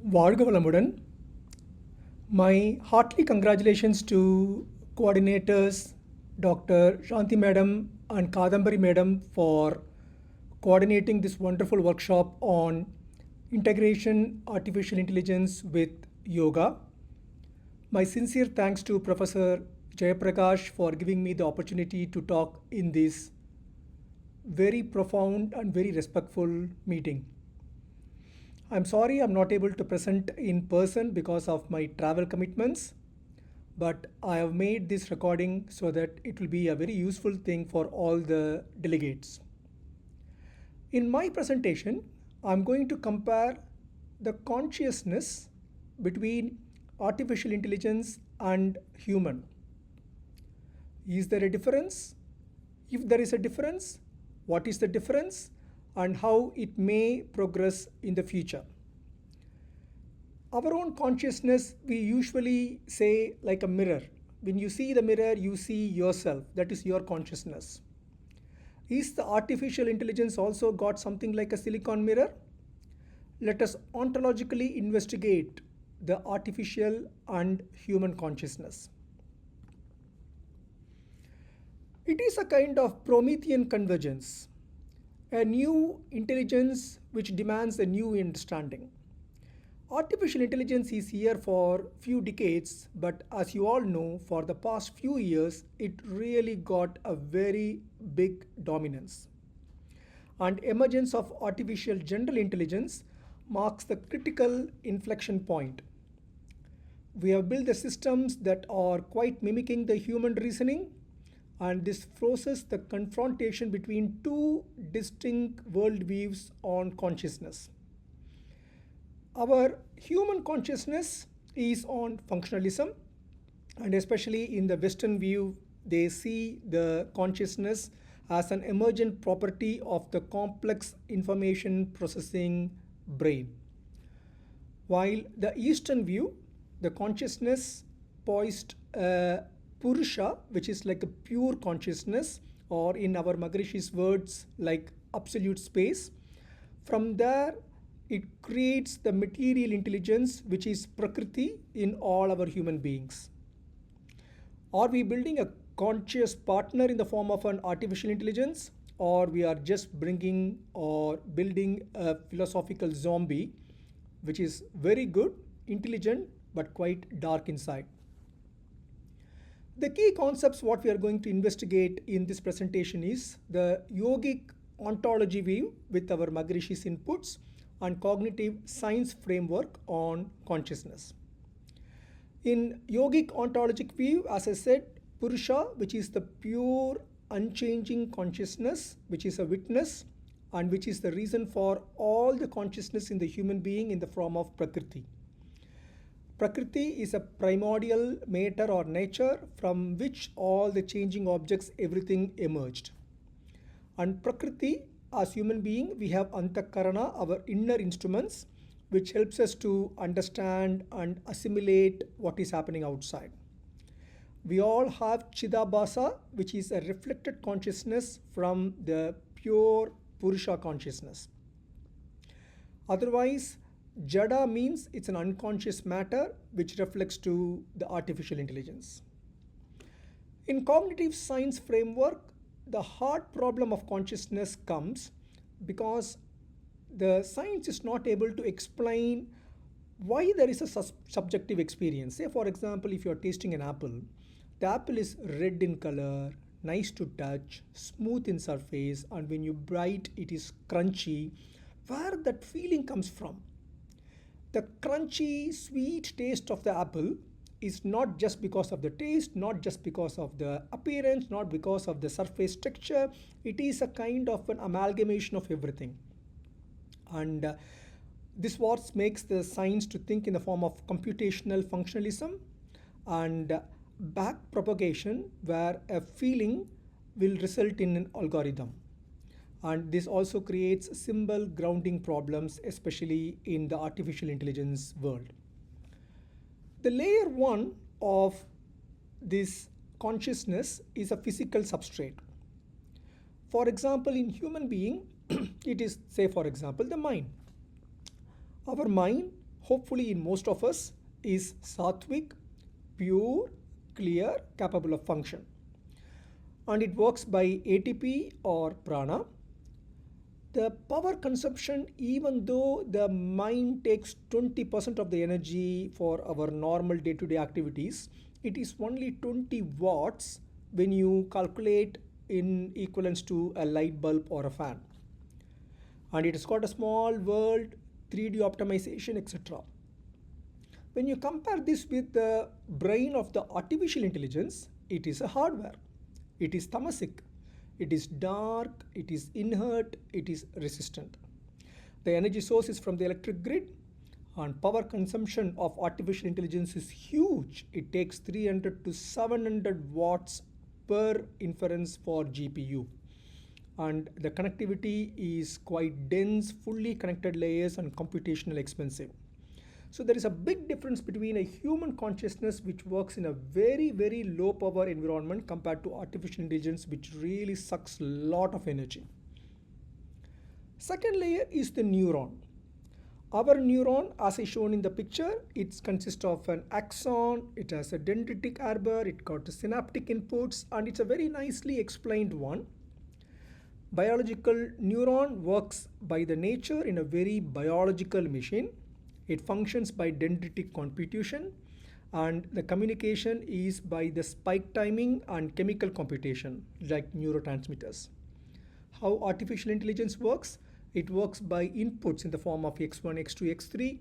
Varga Valamudan. My heartily congratulations to coordinators Dr. Shanti Madam and Kadambari Madam for coordinating this wonderful workshop on integration artificial intelligence with yoga. My sincere thanks to Professor Jayaprakash for giving me the opportunity to talk in this very profound and very respectful meeting. I'm sorry I'm not able to present in person because of my travel commitments, but I have made this recording so that it will be a very useful thing for all the delegates. In my presentation, I'm going to compare the consciousness between artificial intelligence and human. Is there a difference? If there is a difference, what is the difference and how it may progress in the future? Our own consciousness, we usually say like a mirror. When you see the mirror, you see yourself. That is your consciousness. Is the artificial intelligence also got something like a silicon mirror? Let us ontologically investigate the artificial and human consciousness. It is a kind of Promethean convergence, a new intelligence which demands a new understanding. Artificial intelligence is here for few decades, but as you all know, for the past few years, it really got a very big dominance. And emergence of artificial general intelligence marks the critical inflection point. We have built the systems that are quite mimicking the human reasoning, and this forces the confrontation between two distinct worldviews on consciousness. Our human consciousness is on functionalism, and especially in the Western view, they see the consciousness as an emergent property of the complex information processing brain. While the Eastern view, the consciousness poised Purusha, which is like a pure consciousness, or in our Maharishi's words, like absolute space. From there, it creates the material intelligence, which is Prakriti in all our human beings. Are we building a conscious partner in the form of an artificial intelligence, or we are just bringing or building a philosophical zombie, which is very good, intelligent, but quite dark inside? The key concepts what we are going to investigate in this presentation is the yogic ontology view with our Maharishi's inputs and cognitive science framework on consciousness. In yogic ontologic view, as I said, Purusha, which is the pure unchanging consciousness, which is a witness and which is the reason for all the consciousness in the human being in the form of Prakriti. Prakriti is a primordial matter or nature from which all the changing objects, everything emerged. And Prakriti, as human being, we have Antakarana, our inner instruments, which helps us to understand and assimilate what is happening outside. We all have Chidabhasa, which is a reflected consciousness from the pure Purusha consciousness. Otherwise, Jada means it's an unconscious matter which reflects to the artificial intelligence. In cognitive science framework, the hard problem of consciousness comes because the science is not able to explain why there is a subjective experience. Say, for example, if you're tasting an apple, the apple is red in color, nice to touch, smooth in surface, and when you bite, it is crunchy. Where that feeling comes from? The crunchy, sweet taste of the apple is not just because of the taste, not just because of the appearance, not because of the surface texture. It is a kind of an amalgamation of everything. And this what makes the science to think in the form of computational functionalism and back propagation, where a feeling will result in an algorithm. And this also creates symbol grounding problems, especially in the artificial intelligence world. The layer one of this consciousness is a physical substrate. For example, in human being, it is, say for example, the mind. Our mind hopefully in most of us, is sattvic, pure, clear, capable of function. And it works by ATP or prana. The power consumption, even though the mind takes 20% of the energy for our normal day-to-day activities, it is only 20 watts when you calculate in equivalence to a light bulb or a fan. And it has got a small world, 3D optimization, etc. When you compare this with the brain of the artificial intelligence, it is a hardware. It is tamasic. It is dark, it is inert, it is resistant. The energy source is from the electric grid, and power consumption of artificial intelligence is huge. It takes 300 to 700 watts per inference for GPU. And the connectivity is quite dense, fully connected layers, and computational expensive. So there is a big difference between a human consciousness which works in a very, very low power environment compared to artificial intelligence which really sucks a lot of energy. Second layer is the neuron. Our neuron, as is shown in the picture, it consists of an axon, it has a dendritic arbor, it got the synaptic inputs, and it's a very nicely explained one. Biological neuron works by the nature in a very biological machine. It functions by dendritic computation, and the communication is by the spike timing and chemical computation like neurotransmitters. How artificial intelligence works? It works by inputs in the form of x1, x2, x3,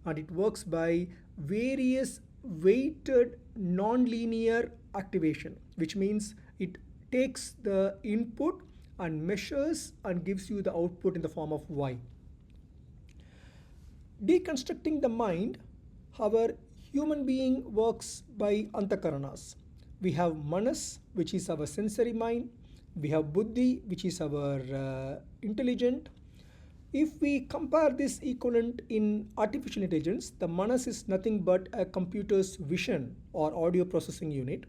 and it works by various weighted non-linear activation, which means it takes the input and measures and gives you the output in the form of y. Deconstructing the mind, our human being works by antakaranas. We have manas, which is our sensory mind. We have buddhi, which is our intelligent. If we compare this equivalent in artificial intelligence, the manas is nothing but a computer's vision or audio processing unit,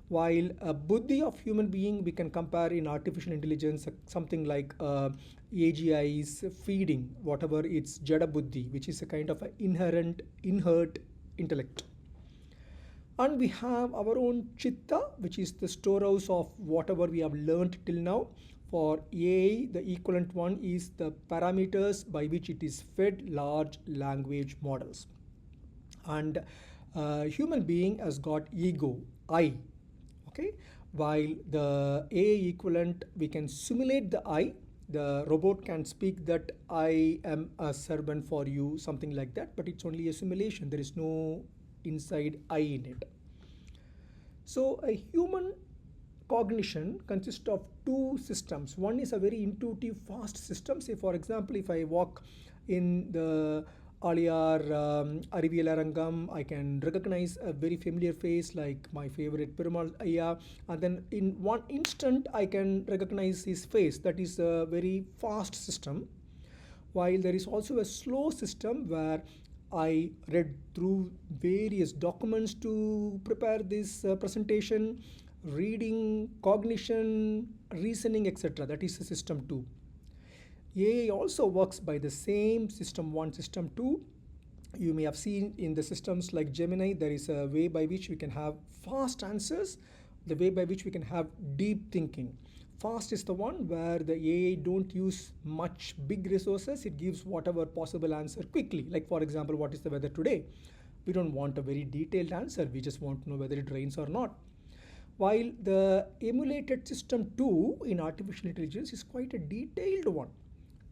while a buddhi of human being we can compare in artificial intelligence something like AGI's feeding, whatever it's jada buddhi, which is a kind of inherent intellect. And we have our own chitta, which is the storehouse of whatever we have learned till now. For AI, the equivalent one is the parameters by which it is fed large language models. And human being has got ego, I. Okay, while the AI equivalent, we can simulate the I. The robot can speak that I am a servant for you, something like that, but it's only a simulation. There is no inside I in it. So a human cognition consists of two systems. One is a very intuitive, fast system. Say, for example, if I walk in the Aliyar Ariviyal Arangam, I can recognize a very familiar face like my favorite Perumal Ayya, and then in one instant I can recognize his face. That is a very fast system. While there is also a slow system where I read through various documents to prepare this presentation, reading, cognition, reasoning, etc. That is the system 2. AI also works by the same system 1, system 2. You may have seen in the systems like Gemini, there is a way by which we can have fast answers, the way by which we can have deep thinking. Fast is the one where the AI don't use much big resources. It gives whatever possible answer quickly. Like for example, what is the weather today? We don't want a very detailed answer. We just want to know whether it rains or not. While the emulated system 2 in artificial intelligence is quite a detailed one.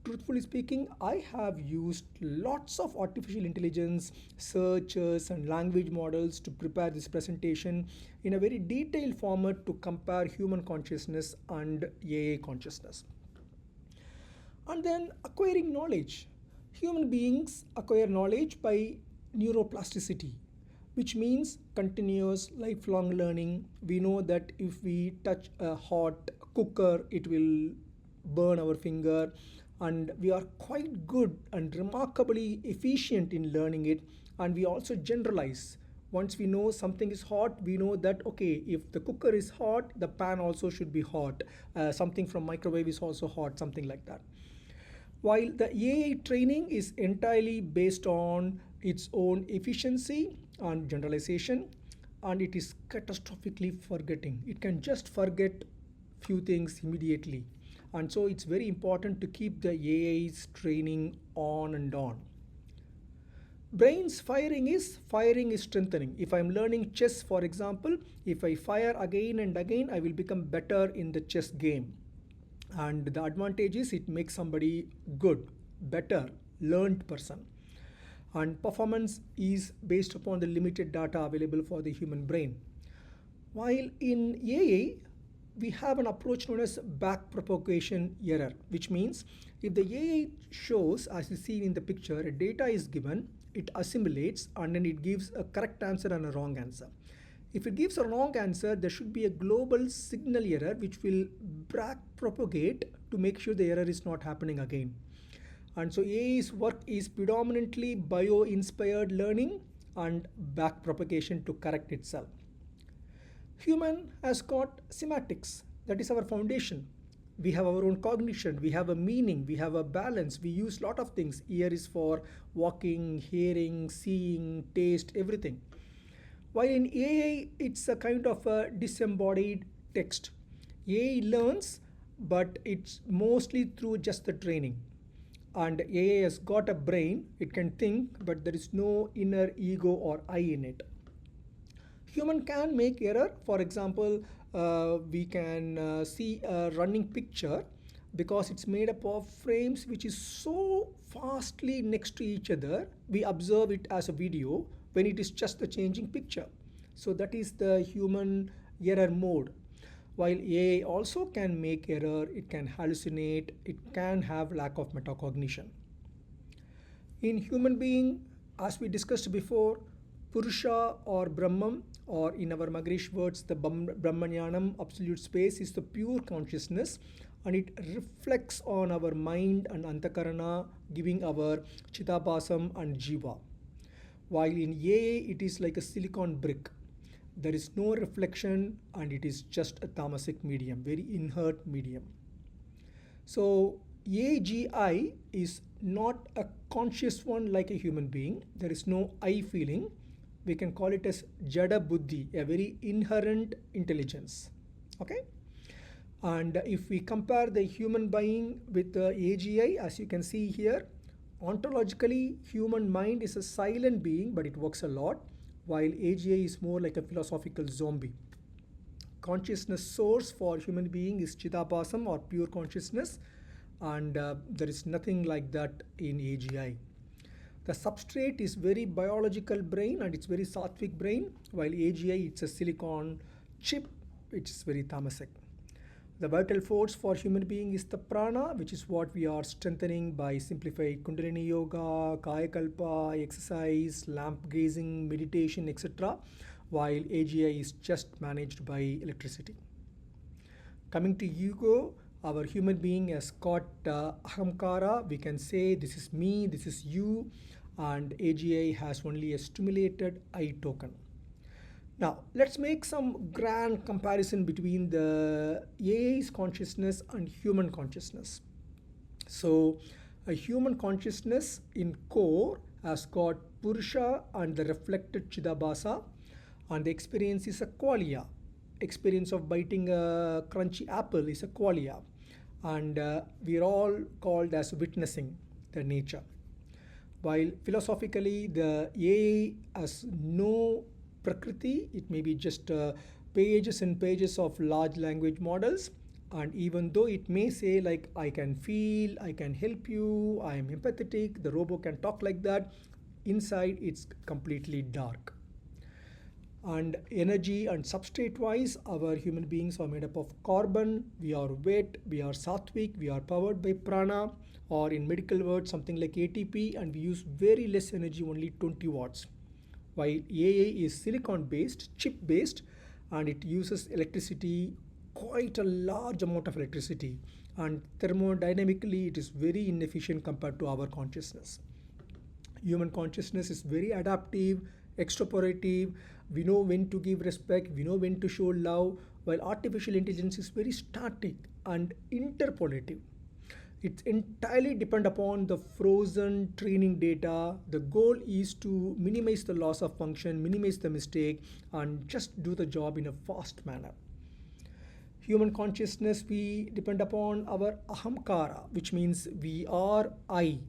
Truthfully speaking, I have used lots of artificial intelligence searches and language models to prepare this presentation in a very detailed format to compare human consciousness and AI consciousness. And then acquiring knowledge. Human beings acquire knowledge by neuroplasticity, which means continuous lifelong learning. We know that if we touch a hot cooker, it will burn our finger, and we are quite good and remarkably efficient in learning it. And we also generalize. Once we know something is hot, we know that okay, if the cooker is hot, the pan also should be hot. Something from microwave is also hot, something like that. While the AI training is entirely based on its own efficiency and generalization, and it is catastrophically forgetting. It can just forget few things immediately. And so it's very important to keep the AI's training on and on. Brain's firing is strengthening. If I'm learning chess, for example, if I fire again and again, I will become better in the chess game. And the advantage is it makes somebody good, better, learned person. And performance is based upon the limited data available for the human brain. While in AI, we have an approach known as backpropagation error, which means if the AI shows, as you see in the picture, a data is given, it assimilates and then it gives a correct answer and a wrong answer. If it gives a wrong answer, there should be a global signal error which will backpropagate to make sure the error is not happening again. And so AI's work is predominantly bio-inspired learning and backpropagation to correct itself. Human has got semantics. That is our foundation. We have our own cognition, we have a meaning, we have a balance, we use a lot of things. Ear is for walking, hearing, seeing, taste, everything. While in AI, it's a kind of a disembodied text. AI learns, but it's mostly through just the training. And AI has got a brain, it can think, but there is no inner ego or I in it. Human can make error. For example, we can see a running picture because it's made up of frames which is so fastly next to each other. We observe it as a video when it is just a changing picture. So that is the human error mode. While AI also can make error, it can hallucinate, it can have lack of metacognition. In human being, as we discussed before, Purusha or Brahman, or in our Magrish words, the Brahmanyanam, absolute space, is the pure consciousness, and it reflects on our mind and Antakarana, giving our Chitabhasam and Jiva. While in AI, it is like a silicon brick. There is no reflection and it is just a tamasic medium, very inert medium. So AGI is not a conscious one like a human being. There is no I feeling. We can call it as Jada Buddhi, a very inherent intelligence. Okay? And if we compare the human being with the AGI, as you can see here, ontologically, human mind is a silent being, but it works a lot, while AGI is more like a philosophical zombie. Consciousness source for human being is Chidabhasam or pure consciousness, and there is nothing like that in AGI. The substrate is very biological brain and it's very sattvic brain, while AGI it's a silicon chip which is very tamasic. The vital force for human being is the prana, which is what we are strengthening by simplified Kundalini Yoga, Kaya Kalpa, exercise, lamp gazing, meditation, etc., while AGI is just managed by electricity. Coming to ego, our human being has got ahamkara. We can say this is me, this is you, and AGI has only a stimulated I token. Now, let's make some grand comparison between the AI's consciousness and human consciousness. So, a human consciousness in core has got Purusha and the reflected Chidabhasa, and the experience is a qualia. Experience of biting a crunchy apple is a qualia, and we are all called as witnessing the nature. While philosophically, the AI has no Prakriti, it may be just pages and pages of large language models, and even though it may say like I can feel, I can help you, I am empathetic, the robot can talk like that, inside it's completely dark. And energy and substrate wise, our human beings are made up of carbon, we are wet, we are sattvic, we are powered by prana, or in medical words something like ATP, and we use very less energy, only 20 watts. While AI is silicon based, chip based, and it uses electricity, quite a large amount of electricity, and thermodynamically it is very inefficient compared to our consciousness. Human consciousness is very adaptive, extrapolative, we know when to give respect, we know when to show love, while artificial intelligence is very static and interpolative. It's entirely depend upon the frozen training data. The goal is to minimize the loss of function, minimize the mistake, and just do the job in a fast manner. Human consciousness, we depend upon our ahamkara, which means we are I,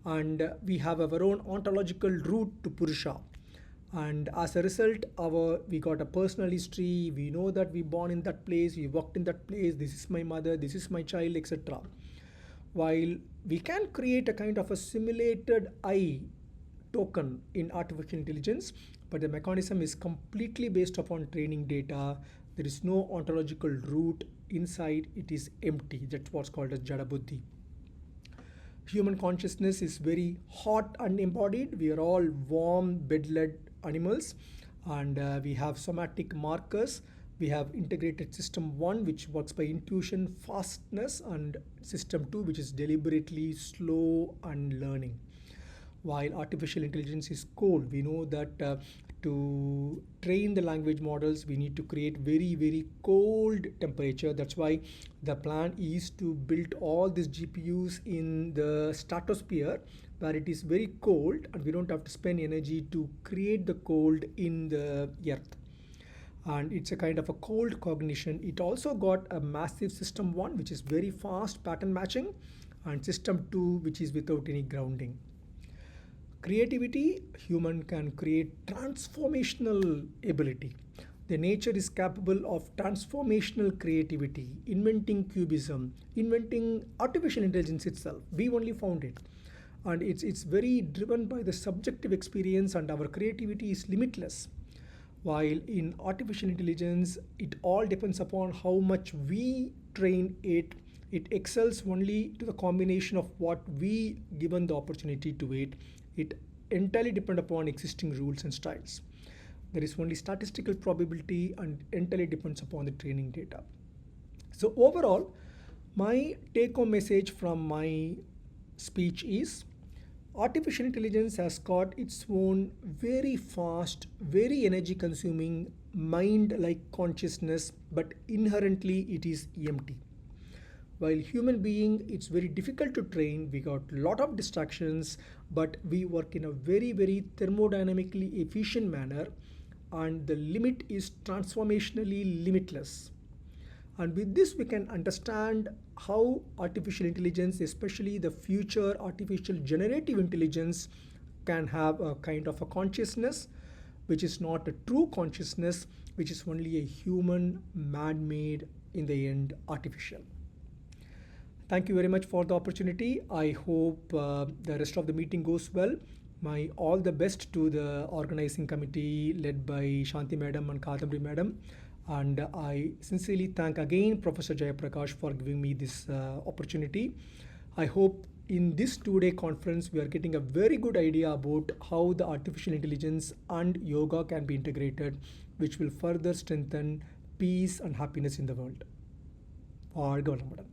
and we have our own ontological route to Purusha. And as a result, we got a personal history. We know that we born in that place, we worked in that place. This is my mother, this is my child, etc. While we can create a kind of a simulated I token in artificial intelligence, but the mechanism is completely based upon training data. There is no ontological root inside, it is empty. That's what's called as Jada Buddhi. Human consciousness is very hot and embodied. We are all warm, bed-led animals, and we have somatic markers. We have integrated system 1, which works by intuition, fastness, and system 2, which is deliberately slow and learning. While artificial intelligence is cold, we know that to train the language models, we need to create very, very cold temperature. That's why the plan is to build all these GPUs in the stratosphere, where it is very cold and we don't have to spend energy to create the cold in the earth. And it's a kind of a cold cognition. It also got a massive system 1, which is very fast pattern matching, and system 2, which is without any grounding. Creativity, human can create transformational ability. The nature is capable of transformational creativity, inventing cubism, inventing artificial intelligence itself. We only found it. And it's very driven by the subjective experience, and our creativity is limitless. While in artificial intelligence, it all depends upon how much we train it. It excels only to the combination of what we given the opportunity to it. It entirely depends upon existing rules and styles. There is only statistical probability and entirely depends upon the training data. So overall, my take-home message from my speech is artificial intelligence has got its own very fast, very energy consuming mind like consciousness, but inherently it is empty. While human being, it's very difficult to train. We got a lot of distractions, but we work in a very, very thermodynamically efficient manner, and the limit is transformationally limitless. And with this, we can understand how artificial intelligence, especially the future artificial generative intelligence, can have a kind of a consciousness, which is not a true consciousness, which is only a human, man-made, in the end, artificial. Thank you very much for the opportunity. I hope the rest of the meeting goes well. My all the best to the organizing committee led by Shanti Madam and Kadambari Madam. And I sincerely thank again Professor Jayaprakash for giving me this opportunity. I hope in this 2-day conference we are getting a very good idea about how the artificial intelligence and yoga can be integrated, which will further strengthen peace and happiness in the world. Madam.